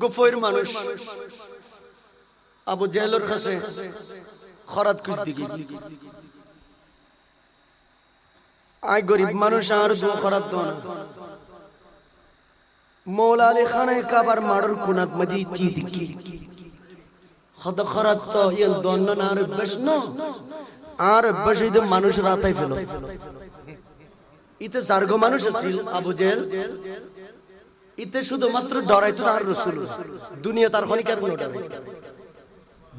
গফর মানুষ আবু জেহেলের কাছে খরাত খুঁজতে গিয়ে আই গরিব মানুষ আর দু খরাত দো না মৌলা আলী খানে কাবার মাড়র কুনাত মদি চি দিকি খদ খরাত তো ইন দন্ন না আর বেশনো আর বেশি তো মানুষ রাতাই ফেলো ইতে জার্গ মানুষ ছিল আবু জেহেল ইতে শুধুমাত্র ডরাইতো তার রাসূল দুনিয়া তার খনিকার কোন ডরাই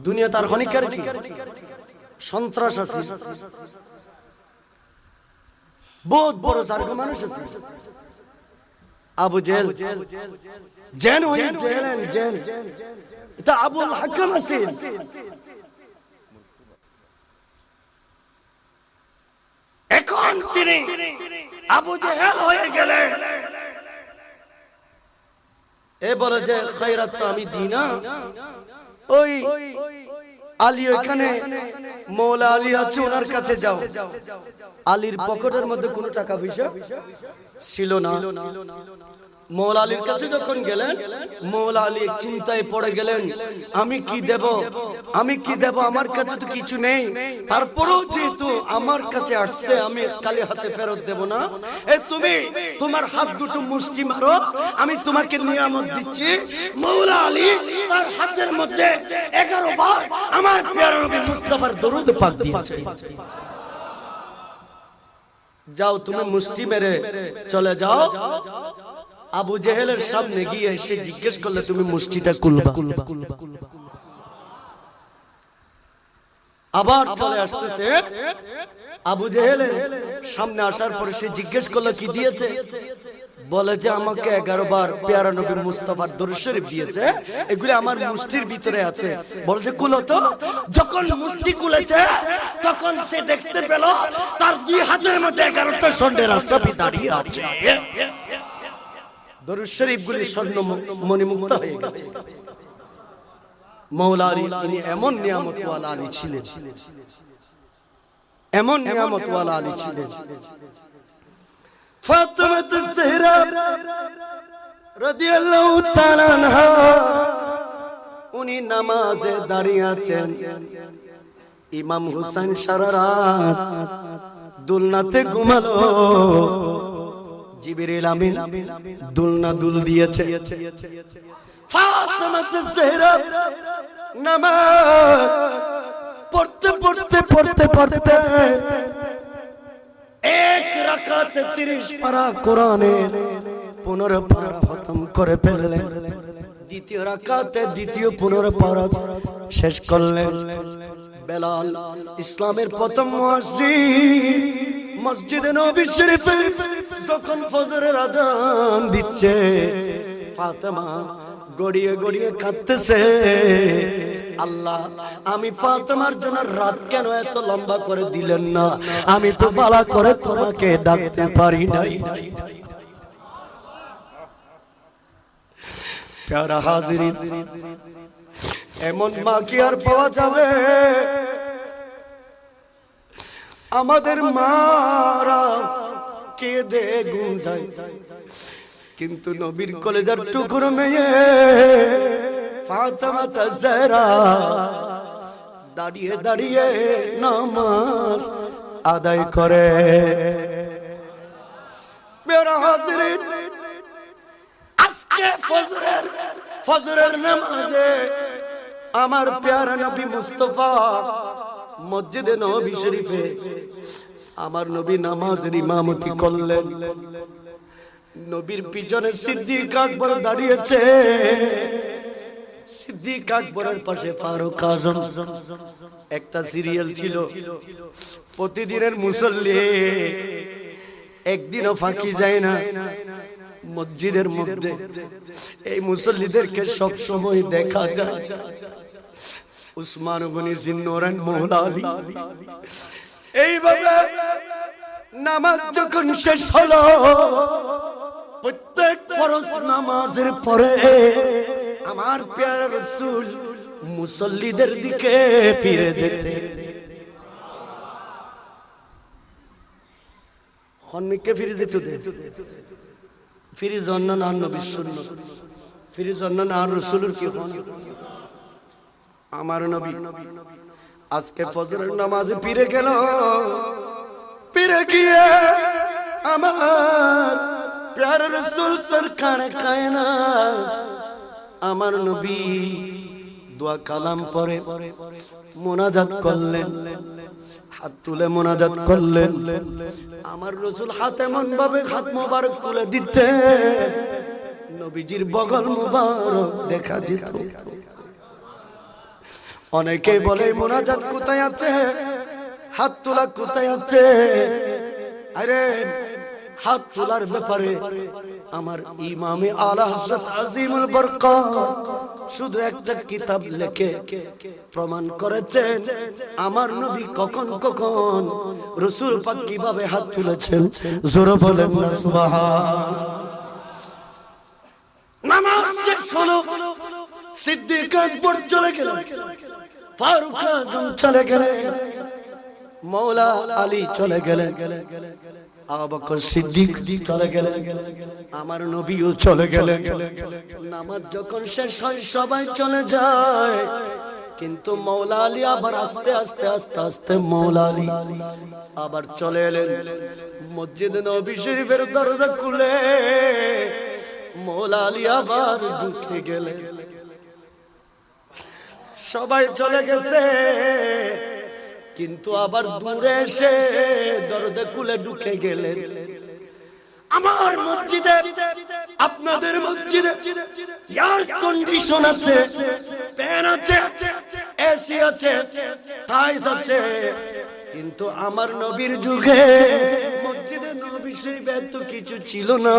দুনিয়া তার খনিকার কি সন্ত্রাস আছে বহুত বড় জার্গ মানুষ আছে আবু জেহেল জেন ওই জেন এটা আবুল হাকাম আছে এখন তিনি আবু জেহেল হয়ে গেলেন এ বলে যে খৈরাত তো আমি দিই না ওই আলী ওখানে মৌলা আলী আছে ওনার কাছে যাও আলীর পকেটের মধ্যে কোনো টাকা পয়সা ছিল না মৌলা আলীর কাছে যখন গেলেন মৌলা আলী চিন্তায় পড়ে গেলেন আমি কি দেব আমার কাছে তো কিছু নেই তারপরেও যেহেতু আমার কাছে আসছে আমি খালি হাতে ফেরত দেব না তুমি তোমার হাত দুটো মুষ্টি মারো আমি তোমাকে নিয়ামত দিচ্ছি মৌলা আলী তার হাতের মধ্যে 11 বার আমার প্রিয় নবী মুস্তাফার দরুদ পাক দিয়েছে যাও তুমি মুষ্টি মেরে চলে যাও আবু জেহেলের সামনে গিয়ে এসে জিজ্ঞেস করলে তুমি মুষ্টিটা খুলবা আবার চলে আসতেছে আবু জেহেলের সামনে আসার পরে সে জিজ্ঞেস করলো কি দিয়েছে বলে যে আমাকে 11 বার পেয়ারা নবী মুস্তাফার দরুদ শরীফ দিয়েছে এগুলো আমার মুষ্টির ভিতরে আছে বলে যে খুলো তো যখন মুষ্টি খুলেছে তখন সে দেখতে পেল তার দুই হাতের মধ্যে 11টা স্বর্ণের আশরাফি দাঁড়িয়ে আছে দরুদ শরীফ গুলি স্বর্ণ মণিমুক্ত হয়ে গেছে মৌলা আলী তিনি এমন নিয়ামতওয়ালা আলী ছিলেন এমন নিয়ামতওয়ালা আলী ছিলেন ফাতেমা আয-জোহরা রাদিয়াল্লাহু তাআলা আনহা উনি নামাজে দাঁড়িয়ে আছেন ইমাম হুসাইন সারা রাত দুলনাতে ঘুমালো জিবরিল আমিন দুলনা দুল দিয়েছে ফাতেমা আয-জোহরা নামাজ পড়তে এক রাকাতে 30 পারা কোরআনের 15 পারা খতম করে ফেললেন দ্বিতীয় রাকাতে দ্বিতীয় 15 পারা শেষ করলেন বেলাল ইসলামের প্রথম মুয়াজ্জিন মসজিদে নববী শরীফে যখন ফজরের আযান দিচ্ছে ফাতেমা গড়িয়ে গড়িয়ে কাঁদতেছে আল্লাহ আমি ফাতেমার জন্য রাত কেন এত লম্বা করে দিলেন না আমি তো বালা করে তোমাকে ডাকতে পারি নাই প্যারা হাজিরিন এমন মা কি আর পাওয়া যাবে আমাদের মারা কেঁদে ঘুম যায় কিন্তু নবীর কলেজার টুকরো মেয়ে ফাতেমা আয-জোহরা দাঁড়িয়ে দাঁড়িয়ে নামাজ আদায় করে মেরা হাজিরিন আজকে ফজরের নামাজে আমার প্যারা নবী মুস্তাফা মসজিদে নববী শরীফে আমার নবী নামাজের ইমামতি করলেন নবীর পিছনে সিদ্দিক আকবর দাঁড়িয়েছে সিদ্দিক আকবরের পাশে ফারুক আজম একটা সিরিয়াল ছিল প্রতিদিনের মুসল্লি একদিনও ফাঁকি যায় না মসজিদের মধ্যে এই মুসল্লিদেরকে সব সময় দেখা যায় উসমান গনি জিন্নুরান মওলা আলী এইভাবে নামাজ যখন শেষ হলো প্রত্যেক ফরজ নামাজের পরে আমার প্যারা রাসূল মুসল্লিদের দিকে ফিরে যেতে খন্মিকে ফিরে যেতে ফিরে জন্য না নবীর সুন্নাত ফিরজন্য না রাসূলুর কি হন আমার নবী আজকে ফজরের নামাজে পীরে গেল পীরে গিয়ে আমার প্যারে রাসূল সরকার কায়নাত আমার নবী দোয়া কালাম পড়ে মুনাজাত করলেন হাত তুলে মুনাজাত করলেন আমার রাসূল হাতে এমন ভাবে হাত মোবারক তুলে দিতে নবীজির বগল মোবারক দেখা যেত অনেকে বলে মুনাজাত কোথায় আছে হাত তোলা কোথায় আছে আরে হাত তোলার ব্যাপারে আমার ইমামে আলা হযরত আজিমুল বরকত শুধু একটা কিতাব লিখে প্রমাণ করেছেন আমার নবী কখন কখন রাসূল পাক কিভাবে হাত তুলেছেন জোরে বলেন না সুবহান নামাজ শেষ হলো সিদ্দিক আকবর চলে গেলেন ফারুক আজম চলে গেলেন মওলা আলী চলে গেলেন আবু বকর সিদ্দিক চলে গেলেন আমার নবীও চলে গেলেন নামাজ যখন শেষ হয় সবাই চলে যায় কিন্তু মওলা আলী আবার আস্তে আস্তে আস্তে আস্তে মওলা আলী আবার চলে এলেন মসজিদ নববী শরীফের দরজা খুলে মওলা আলী আবার ঢুকে গেলেন সবাই চলে গেছে কিন্তু আবার দূরে এসে দরজা খুলে ঢুকে গেলেন আমার মসজিদে আপনাদের মসজিদে এয়ার কন্ডিশন আছে ফ্যান আছে এসি আছে টাইলস আছে কিন্তু আমার নবীর যুগে মসজিদে নববী শরীফে এত কিছু ছিল না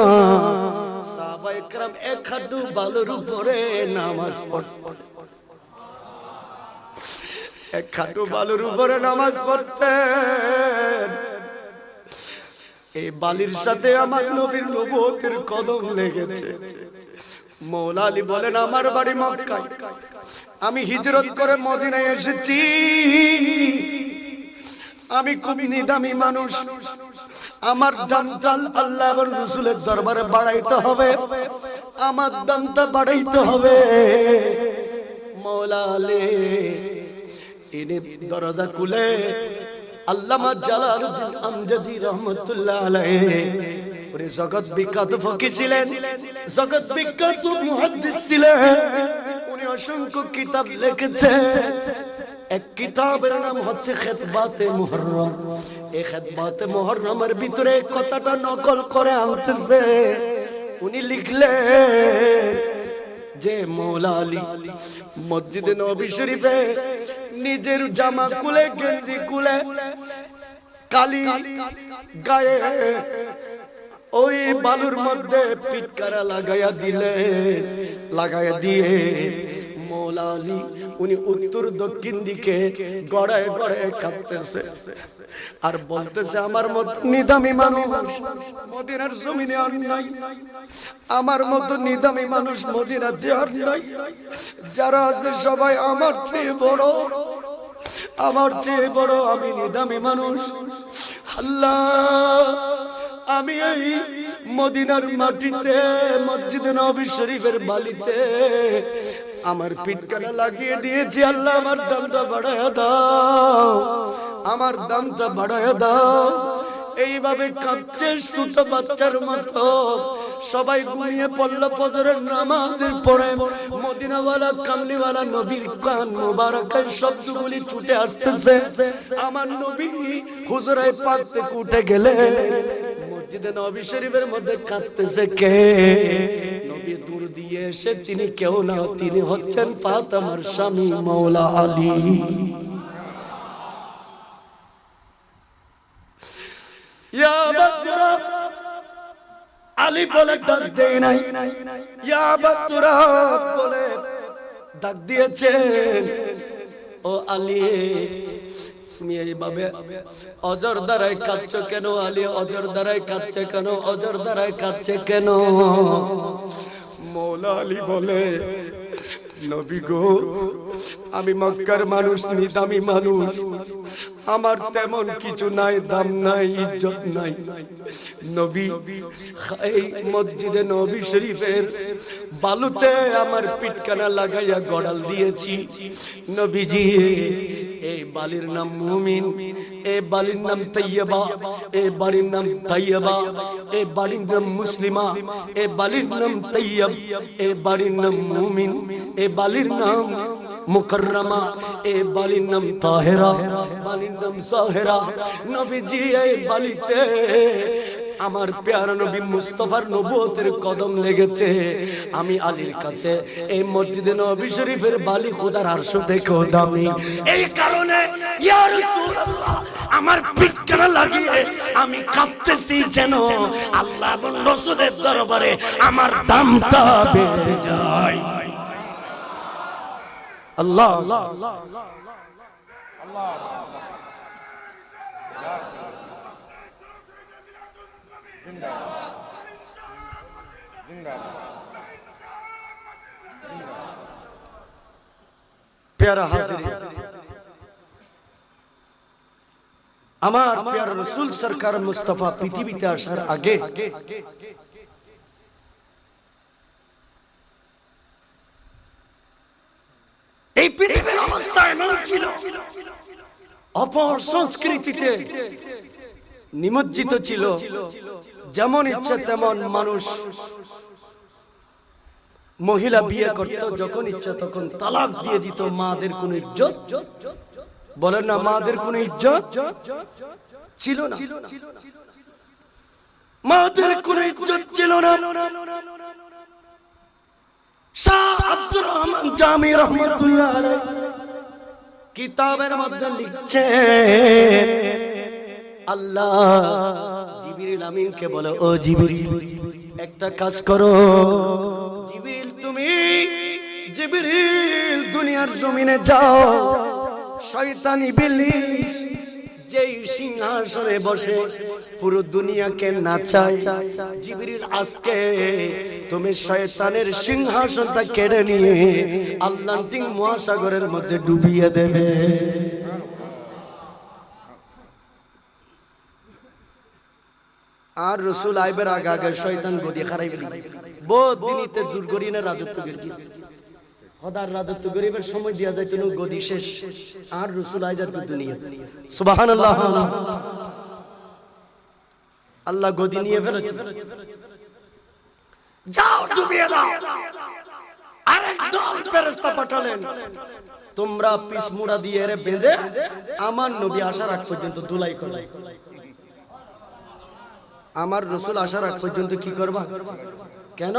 সাহাবায়ে কেরাম এক হাঁটু বালুর উপরে নামাজ পড়তেন এক খাটু বালুর উপরে নামাজ পড়তেন এই বালির সাথে আমার নবীর নবুয়তের কদম লেগেছে মওলা আলী বলেন আমার বাড়ি মক্কায় আমি হিজরত করে মদিনায় এসেছি আমি খুব নিদামি মানুষ আমার দামটা আল্লাহ এবং রাসূলের দরবারে বাড়াইতে হবে আমার দামটা বাড়াইতে হবে মওলা আলী ইনি দরজা খুলে আল্লামা জালালউদ্দিন আমজাদি রহমাতুল্লাহ আলাইহি উনি জগৎ বিখ্যাত ফকিহ ছিলেন জগৎ বিখ্যাত মুহাদ্দিস ছিলেন উনি অসংখ্য কিতাব লিখেছেন এক কিতাবের নাম হচ্ছে খেতবাতে মুহররম এই খেতবাতে মুহররমের ভিতরে কথাটা নকল করে আনতেছে উনি লিখলেন যে মওলা আলী মসজিদে নববী শরীফে নিজের জামা খুলে গেঞ্জি খুলে কালি গায়ে ওই বালুর মধ্যে পিটকারা লাগায়া দিলেন লাগায়া দিয়ে মওলা আলী উনি উত্তর দক্ষিণ দিকে গড়ায় গড়ায় কাঁদতেছে আর বলতেছে আমার মত নিদামি মানুষ মদিনার জমিনে আর নাই আমার মত নিদামি মানুষ মদিনাতে আর নাই যারা আছে সবাই আমার চেয়ে বড় আমি নিদামি মানুষ আল্লাহ আমি এই মদিনার মাটিতে মসজিদে নববী শরীফের বালিতে আমার পিটকারা লাগিয়ে দিয়েছি আল্লাহ আমার দামটা বাড়ায়া দাও আমার দামটা বাড়ায়া দাও এইভাবে কাঁদছে ছোট বাচ্চার মতো সবাই ঘুমিয়ে পড়ল ফজরের নামাজের পরে মদিনাওয়ালা কামলিওয়ালা নবীর কান মোবারকের শব্দগুলি ছুটে আসতেছে আমার নবী হুজরায়ে পাক থেকে উঠে গেলেন মসজিদে নববী শরীফের মধ্যে কাঁদতেছে কে নবী দূর দিয়ে এসে তিনি কেউ না তিনি হচ্ছেন ফাতেমার স্বামী মওলা আলী ইয়া বাদরা আলী বলে ডাক দেয় নাই ইয়া বাদরা বলে ডাক দিয়েছে ও আলী তুমি এইভাবে অজর দ্বারাই কাঁদছো কেন আলী অজর দ্বারাই কাঁদছে কেন অজর দ্বারাই কাঁদছে কেন মওলা আলী বলে নবী গো আমি মক্কার মানুষ, নিদামি মানুষ, আমার তেমন কিছু নাই, দাম নাই, ইজ্জত নাই। নবী এই মসজিদে নবী শরীফের বালুতে আমার পিটকানা লাগাইয়া গড়াল দিয়েছি। নবীজি এই বালির নাম মুমিন, এই বালির নাম তাইয়্যিবা, এই বাড়ির নাম তাইয়্যিবা, এই বাড়ির নাম মুসলিমা, এই বালির নাম তাইয়্যিব, এই বাড়ির নাম মুমিন, এই বালির নাম মুকররমা, এই বালির নাম তাহেরা, বালির নাম সাহেরা। নবীজি এই বালিতে আমার প্যারা নবী মুস্তাফার নবুয়তের কদম লেগেছে। আমি আলীর কাছে এই মসজিদে নবী শরীফের বালি খোদার আরশ থেকেও দামি। এই কারণে ইয়া রাসূলুল্লাহ আমার পিটকানা লাগিয়ে আমি কাঁদতেছি, যেন আল্লাহ এবং রাসূলের দরবারে আমার দামটা বেড়ে যায়। আল্লাহ আল্লাহ আল্লাহ আল্লাহ প্যারা হাজির, আমার প্যারা রাসূল সরকার মুস্তাফা পৃথিবীতে আসার আগে এই পৃথিবীর অবস্থা এমন ছিল, অপর সংস্কৃতিতে নিমজ্জিত ছিল। যেমন ইচ্ছা তেমন মানুষ, মহিলা বিয়ে করত, যখন ইচ্ছা তখন তালাক দিয়ে দিত। মাদের কোনো ইজ্জত, বলেন না, মাদের কোনো ইজ্জত ছিল না, মাদের কোনো ইজ্জত ছিল না। শাহ আব্দুর রহমান জামি রহমাতুল্লাহ আলাইহি কিতাবের মধ্যে লিখছে, আল্লাহ জিবরিল আমিনকে বলে, ও জিবরিল একটা কাজ করো। জিবরিল তুমি জিবরিল দুনিয়ার জমিনে যাও, শয়তান ইবলিস যেই সিংহাসনে বসে পুরো দুনিয়াকে নাচায়, জিবরিল আজকে তুমি শয়তানের সিংহাসনটা কেড়ে নিয়ে আটলান্টিক মহাসাগরের মধ্যে ডুবিয়ে দেবে। আর রাসূল আইবের আগে আগে শয়তান গদি খারাই ফেলি, বহুত দিনিতে জোর করি না রাজত্ব করি, খোদার রাজত্ব গরিবের সময় দিয়া যায় তুমি গদি শেষ। আর রাসূল আইজার দুনিয়া, সুবহানাল্লাহ, আল্লাহ গদি নিয়ে ফেলেছে, যাও ডুবিয়ে দাও। আরেক দল ফেরেশতা পাঠালেন, তোমরা পিছ মুড়া দিয়ে এর বেঁধে আমার নবী আসার আগ পর্যন্ত দুলাই করো। আমার রাসূল আসার আগ পর্যন্ত কি করবা? কেন?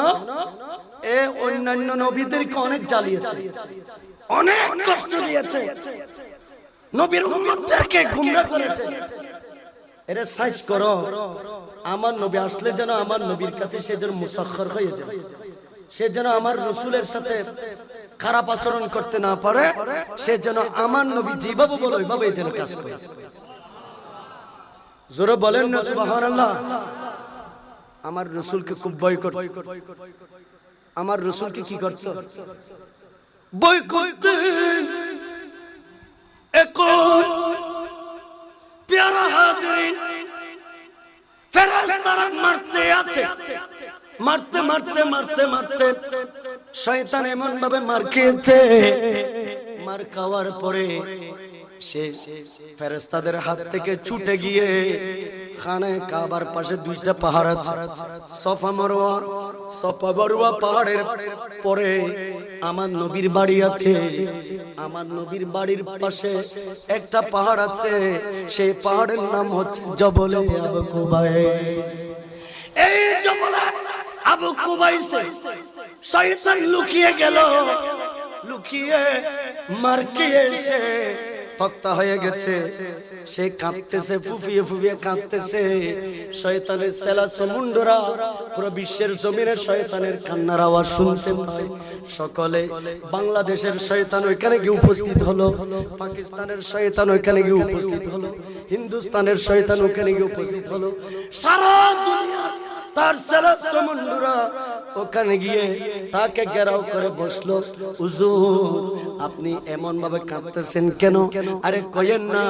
এ অন্যান্য নবীদেরকে অনেক জ্বালিয়েছে, অনেক কষ্ট দিয়েছে, নবীর উম্মতদেরকে গোমরাহ করেছে। এরে সাইজ করো, আমার নবী আসলে যেন আমার নবীর কাছে সে যেন মুসাখখর হয়ে যায়, সে যেন আমার রাসূলের সাথে খারাপ আচরণ করতে না পারে, সে যেন আমার নবী যেভাবে বলে ওইভাবে যেন কাজ করে। জোরে বলেন না সুবহানাল্লাহ। আমার রাসূলকে খুব ভয় করত, আমার রাসূলকে কি করত? ভয় করতেন। এখন প্যারা হাজিরিন, ফেরেশতারা মারতে আছে, মারতে মারতে মারতে মারতে শয়তান এমন ভাবে মার খেয়েছে, মার খাওয়ার পরে সে ফেরেশতাদের হাত থেকে ছুটে গিয়ে খানে কাবার পাশে দুইটা পাহাড় আছে, সফা মারওয়া। সফা মারওয়া পাহাড়ের পরে আমার নবীর বাড়ি আছে, আমার নবীর বাড়ির পাশে একটা পাহাড় আছে, সেই পাহাড়ের নাম হচ্ছে জবলে আবু কুবাইস। এই জবলে আবু কুবাইসে শয়তান লুকিয়ে গেল, লুকিয়ে মার খেয়ে এসে তক্তা হয়ে গেছে, সে কাঁদতেছে, ফুফিয়ে ফুফিয়ে কাঁদতেছে। শয়তানের সেলা সমুন্ডরা পুরো বিশ্বের জমিনে শয়তানের কান্নার আওয়াজ শুনতে পায়। সকলে বাংলাদেশের শয়তান ওইখানে গিয়ে উপস্থিত হলো, পাকিস্তানের শয়তান ওইখানে গিয়ে উপস্থিত হলো, হিন্দুস্তানের শয়তান ওইখানে গিয়ে উপস্থিত হলো। সারা দুনিয়া তার সেলা সমুন্ডরা ওখানে গিয়ে তাকে ঘেরাও করে বসলো। হুজুর আপনি এমন ভাবে কাঁদতেছেন কেন? আরে কইেন না,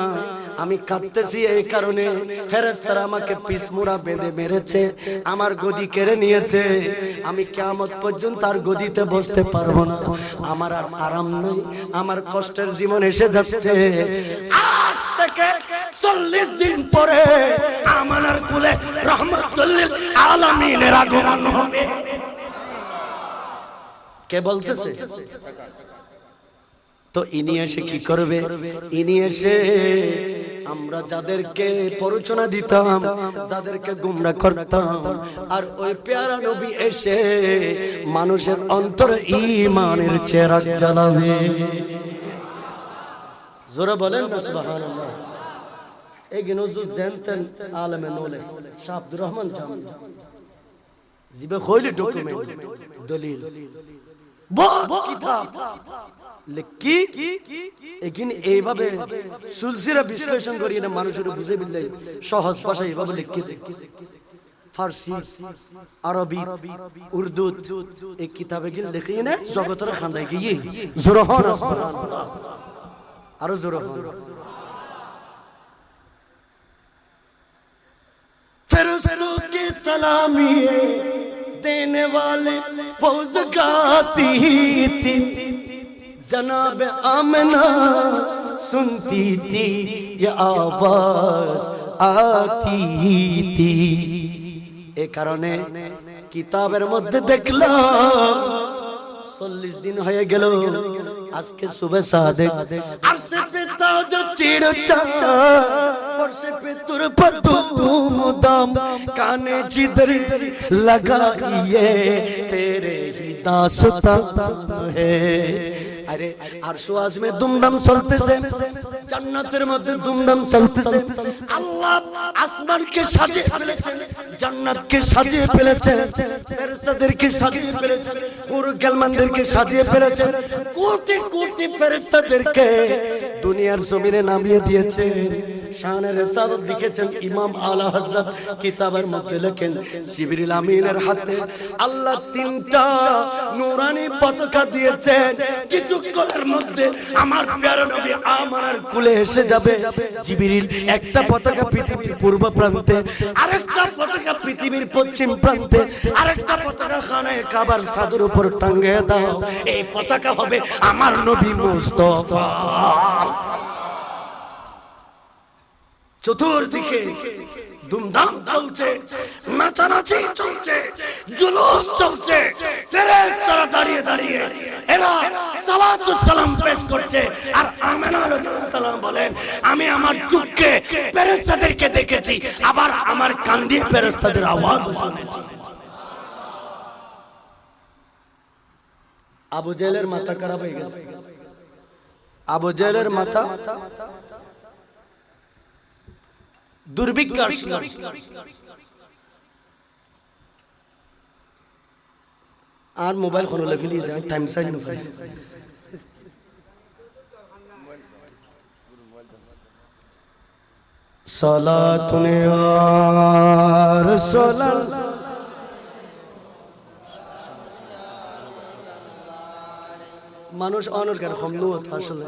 আমি কাঁদতেছি এই কারণে ফেরেশতারা আমাকে পিছমুড়া বেঁধে মেরেছে, আমার গদি কেড়ে নিয়েছে, আমি কিয়ামত পর্যন্ত আর গদিতে বসতে পারবো না, আমার আর আরাম নেই, আমার কষ্টের জীবন এসে যাচ্ছে। আজ থেকে 40 দিন পরে আমানার কুলে রহমাতুল লিল আলামিনের আগমন হবে। কে বলতেছে? তো ইনি এসে কি করবে? ইনি এসে আমরা যাদেরকে প্ররোচনা দিতাম, যাদেরকে গুমরা করতাম, আর ওই পেয়ারা নবী এসে মানুষের অন্তরে ঈমানের চেরাগ জ্বালাবে। জোরে বলেন না সুবহানাল্লাহ। এই গিনজু জানতেন আলেমে নোলে শাহ আব্দুর রহমান জান জিবে কইলে ডকুমেন্ট দলিল বহুত কিতাব লিখি এখানে এইভাবে সুলসিরা বিশ্লেষণ করিয়ে না মানুষের বুঝে বিল্লাই সহজ ভাষায় এইভাবে লিখি ফারসি, আরবি, উর্দু এই কিতাবে গিয়ে লিখিয়ে না জগতের খান্দায় গিয়ে জোরে হন সুবহানাল্লাহ, আরো জোরে হন। फरिश्तों की सलामी देने वाले फौज गाती थी, जनाब आमना सुनती थी ये आवाज आती थी। ए कारणे किताबेर मध्य देखलाम 40 दिन হয়ে গেল, আজকে সুবে সাদেক আরশে पे ताज चिड़ चाचा, फर्शे पे तुर पर तुम दाम, काने जिधर लगाइए तेरे ही दास्तां है। আরে আরশো আজমে দুমদাম চলতেছে, জান্নাতের মধ্যে দুমদাম চলতেছে। আল্লাহ আসমানকে সাজিয়ে ফেলেছেন, জান্নাতকে সাজিয়ে ফেলেছেন, ফেরেশতাদেরকে সাজিয়ে ফেলেছেন, হুর গালমানদেরকে সাজিয়ে ফেলেছেন, কোটি কোটি ফেরেশতাদেরকে দুনিয়ার জমিনে নামিয়ে দিয়েছেন। শানের রিসালাত লিখেছেন ইমাম আলা হযরত, কিতাবের মধ্যে লেখেন জিবরিল আমিনের হাতে আল্লাহ 3টা নূরানি পতাকা দিয়েছেন। কিছুক্ষণের মধ্যে আমার প্যারা নবী আমানার কুলে এসে যাবে। জিবরিল একটা পতাকা পৃথিবীর পূর্ব প্রান্তে, আরেকটা পতাকা পৃথিবীর পশ্চিম প্রান্তে, আরেকটা পতাকা খানায়ে কাবার ছাদের উপর টাঙিয়ে দাও, এই পতাকা হবে আমার নবী মুস্তাফা। চতুর্দিকে দুমদাম চলছে, নাচানাচি চলছে, জুলুস চলছে, ফেরেশতারা দাঁড়িয়ে দাঁড়িয়ে এরা সালাত ও সালাম পেশ করছে। আর আমিনা রাদিয়াল্লাহু তাআলা বলেন আমি আমার চোখে ফেরেশতাদেরকে দেখেছি, আবার আমার কান দিয়ে ফেরেশতাদের আওয়াজ শুনেছি। আবু জেহেলের মাথা খারাপ হয়ে গেছে। আবু জেহেলের মাথা দুর্ভিক্ষ আসলো, আর মোবাইল খুলে ফেলি দেয়, টাইম সাইন আছে। সালাতুন ইয়া রাসূলুল্লাহ, মানুষ অনর্গার কম আসলে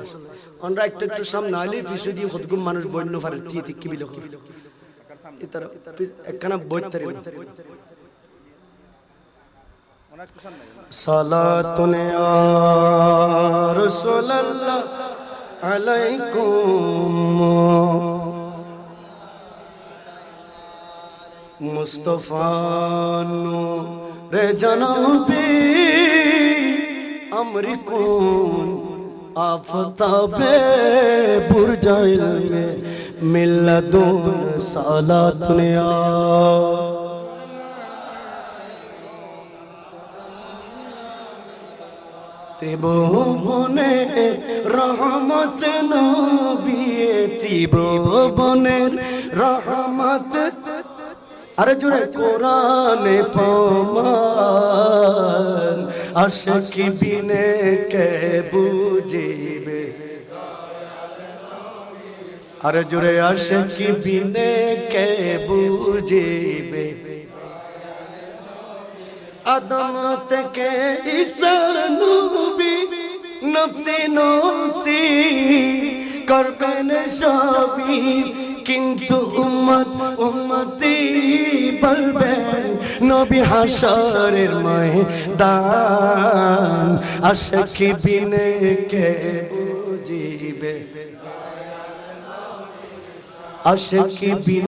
আমরা একটু একটু সামনে আইলে ফিসে দিয়ে খুদগুম মানুষ বন্য পারে ঠিক কি বিল এটার একখানা বইতারে। সালাতুন ইয়া রাসূলুল্লাহ আলাইকুম মুস্তাফা নূরে জনাবে আমরিকুন আফতাবে বুরজাইল মে মিল্লাদুন সালাতুন ইয়া ত্রিভুবনে রহমত নবী, ত্রিভুবনের রহমত, আরে জুড়ে কোরআনে প্রমাণ, আশিক বিনে কে বুঝিবে, আরে জুড়ে আশিক বিনে কে বুঝিবে, আদম থেকে ঈসা নবী নফসি নফসি করবেন সবই, কিন্তু উম্মত উম্মতি বলবেন নবী হাসরের ময়দান। আশিকি বিনে কে বুঝিবে, আশিকি বিনে